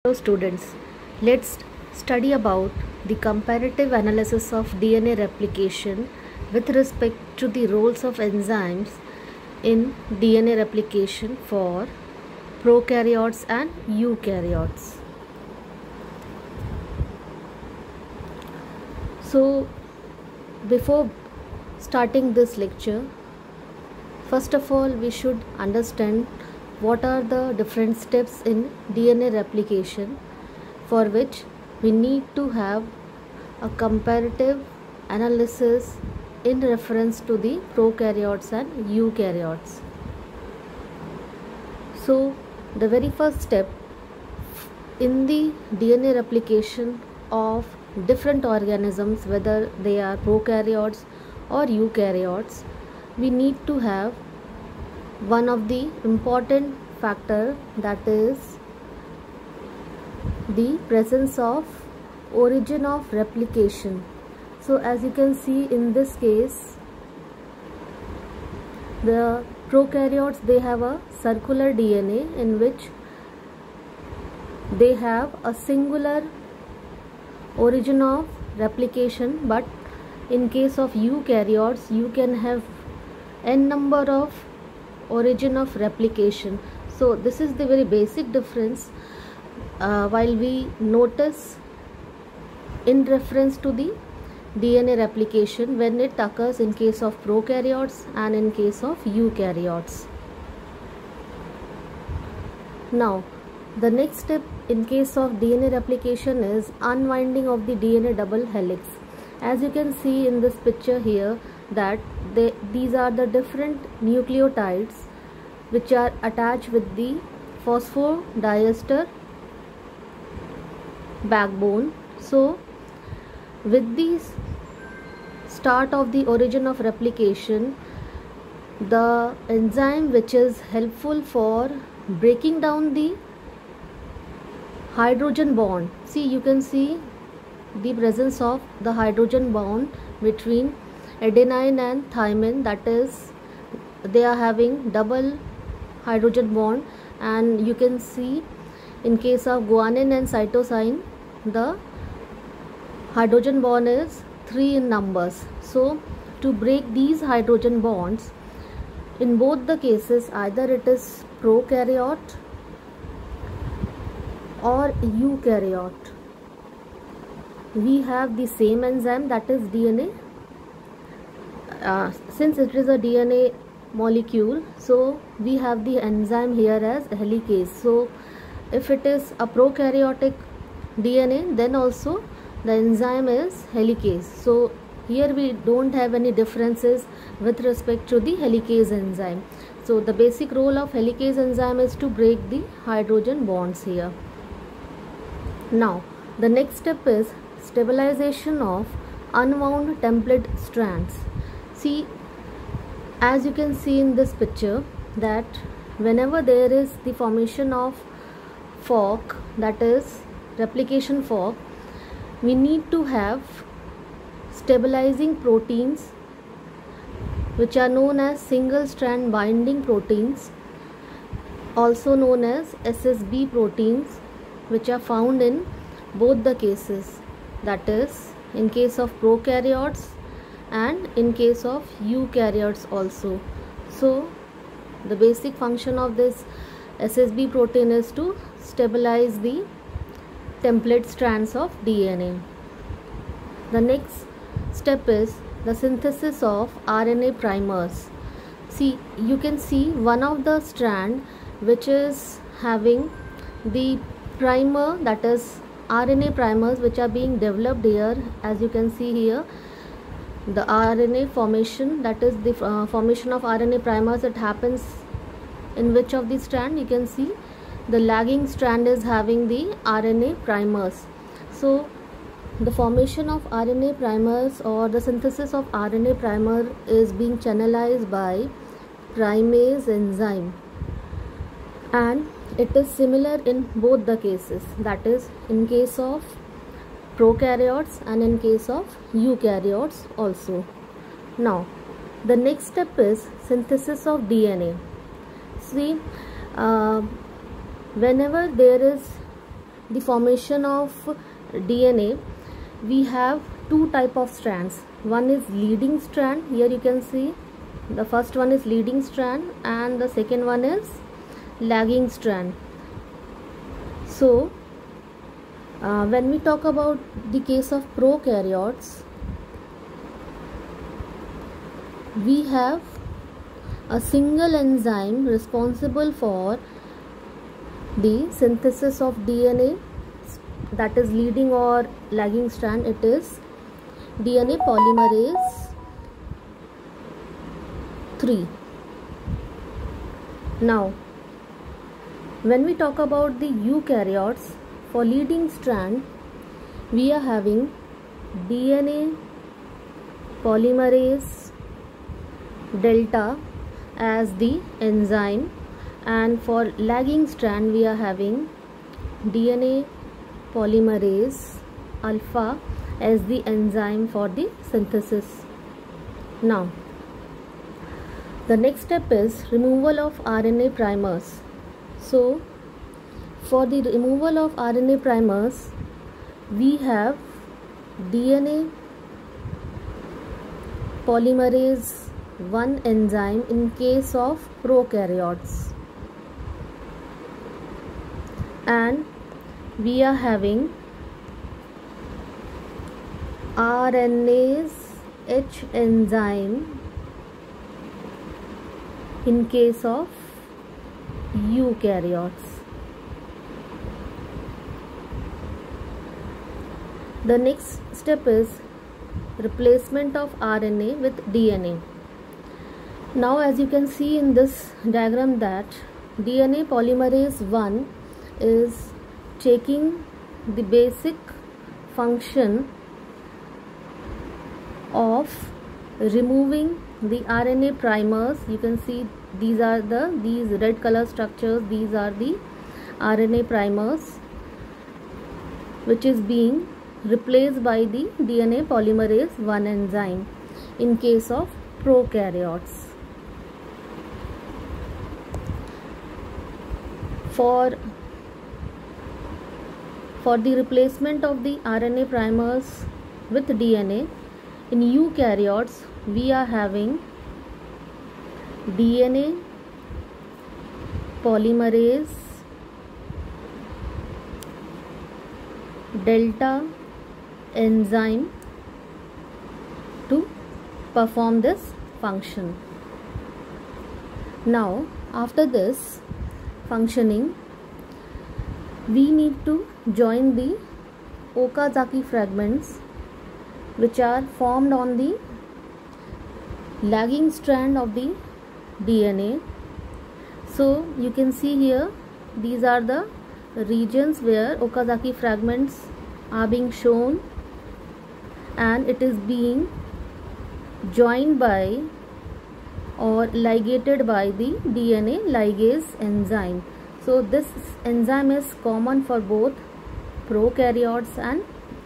Hello students, let's study about the comparative analysis of DNA replication with respect to the roles of enzymes in DNA replication for prokaryotes and eukaryotes. So before starting this lecture, first of all we should understand what are the different steps in DNA replication, for which we need to have a comparative analysis in reference to the prokaryotes and eukaryotes. So the very first step in the DNA replication of different organisms, whether they are prokaryotes or eukaryotes, we need to have one of the important factor, that is the presence of origin of replication. So as you can see in this case, the prokaryotes, they have a circular DNA in which they have a singular origin of replication, but in case of eukaryotes you can have n number of origin of replication. So this is the very basic difference while we notice in reference to the DNA replication when it occurs in case of prokaryotes and in case of eukaryotes. Now the next step in case of DNA replication is unwinding of the DNA double helix. As you can see in this picture here, that these are the different nucleotides which are attached with the phosphodiester backbone. So with the start of the origin of replication, the enzyme which is helpful for breaking down the hydrogen bond, see, you can see the presence of the hydrogen bond between adenine and thymine, that is they are having double hydrogen bond, and you can see in case of guanine and cytosine the hydrogen bond is 3 in numbers. So to break these hydrogen bonds, in both the cases either it is prokaryote or eukaryote, we have the same enzyme, that is DNA. Since it is a DNA molecule, so we have the enzyme here as helicase. So if it is a prokaryotic DNA, then also the enzyme is helicase. So here we don't have any differences with respect to the helicase enzyme. So the basic role of helicase enzyme is to break the hydrogen bonds here. Now the next step is stabilization of unwound template strands. See, as you can see in this picture, that whenever there is the formation of fork, that is replication fork, we need to have stabilizing proteins which are known as single strand binding proteins, also known as SSB proteins, which are found in both the cases, that is in case of prokaryotes and in case of eukaryotes also. So the basic function of this SSB protein is to stabilize the template strands of DNA. The next step is the synthesis of RNA primers. See, you can see one of the strand which is having the primer, that is RNA primers, which are being developed here. As you can see here, the RNA formation, that is the formation of RNA primers, it happens in which of the strand? You can see the lagging strand is having the RNA primers. So the formation of RNA primers or the synthesis of RNA primer is being channelized by primase enzyme, and it is similar in both the cases, that is in case of prokaryotes and in case of eukaryotes also. Now the next step is synthesis of DNA. See, whenever there is the formation of DNA, we have two type of strands. One is leading strand. Here you can see the first one is leading strand and the second one is lagging strand. So when we talk about the case of prokaryotes, we have a single enzyme responsible for the synthesis of DNA, that is leading or lagging strand. It is DNA polymerase 3. Now when we talk about the eukaryotes, for leading strand we are having DNA polymerase delta as the enzyme, and for lagging strand we are having DNA polymerase alpha as the enzyme for the synthesis. Now the next step is removal of RNA primers. So for the removal of RNA primers, we have DNA polymerase 1 enzyme in case of prokaryotes, and we are having RNase H enzyme in case of eukaryotes. The next step is replacement of RNA with DNA. Now as you can see in this diagram that DNA polymerase 1 is taking the basic function of removing the RNA primers. You can see these red color structures. These are the RNA primers which is being replaced by the DNA polymerase 1 enzyme in case of prokaryotes. For the replacement of the RNA primers with DNA in eukaryotes, we are having DNA polymerase delta enzyme to perform this function. Now after this functioning, we need to join the Okazaki fragments which are formed on the lagging strand of the DNA. So you can see here, these are the regions where Okazaki fragments are being shown, and it is being joined by or ligated by the DNA ligase enzyme. So this enzyme is common for both prokaryotes and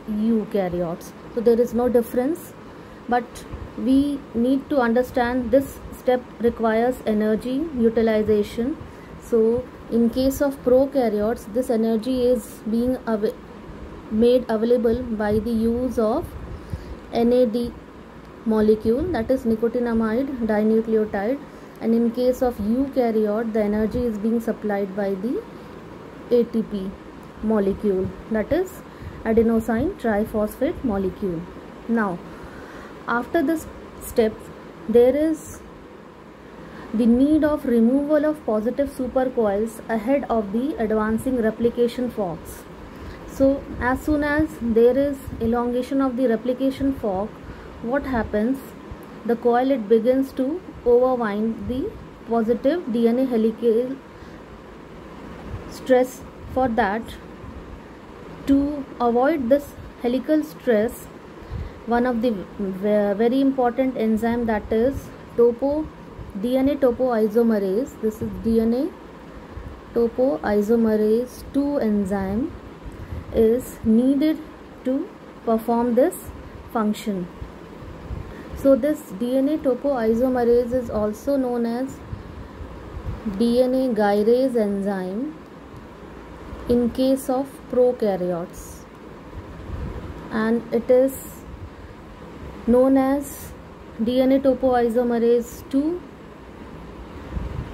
eukaryotes. So there is no difference, but we need to understand this step requires energy utilization. So in case of prokaryotes, this energy is being made available by the use of NAD molecule, that is nicotinamide dinucleotide, and in case of eukaryote, the energy is being supplied by the ATP molecule, that is adenosine triphosphate molecule. Now after this step, there is the need of removal of positive supercoils ahead of the advancing replication forks. So as soon as there is elongation of the replication fork, what happens? The coil, it begins to overwind the positive DNA helical stress. For that, to avoid this helical stress, one of the very important enzyme, that is DNA topoisomerase, this is DNA topoisomerase 2 enzyme, is needed to perform this function. So this DNA topoisomerase is also known as DNA gyrase enzyme, in case of prokaryotes, and it is known as DNA topoisomerase 2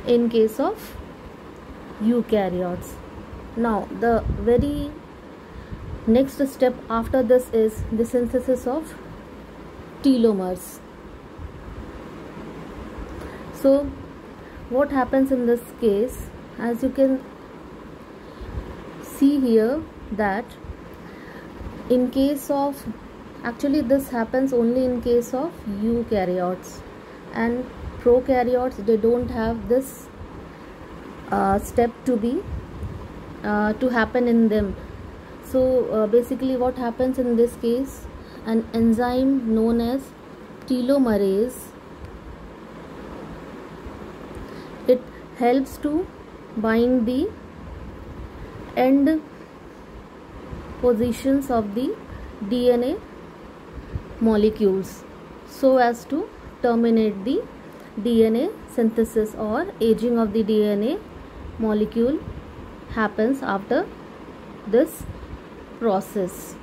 in case of eukaryotes. Now the very next step after this is the synthesis of telomers. So what happens in this case, as you can see here, that in case of, actually this happens only in case of eukaryotes, and prokaryotes, they don't have this step to happen in them. So basically what happens in this case, an enzyme known as telomerase, it helps to bind the end positions of the DNA molecules so as to terminate the DNA synthesis, or aging of the DNA molecule happens after this process.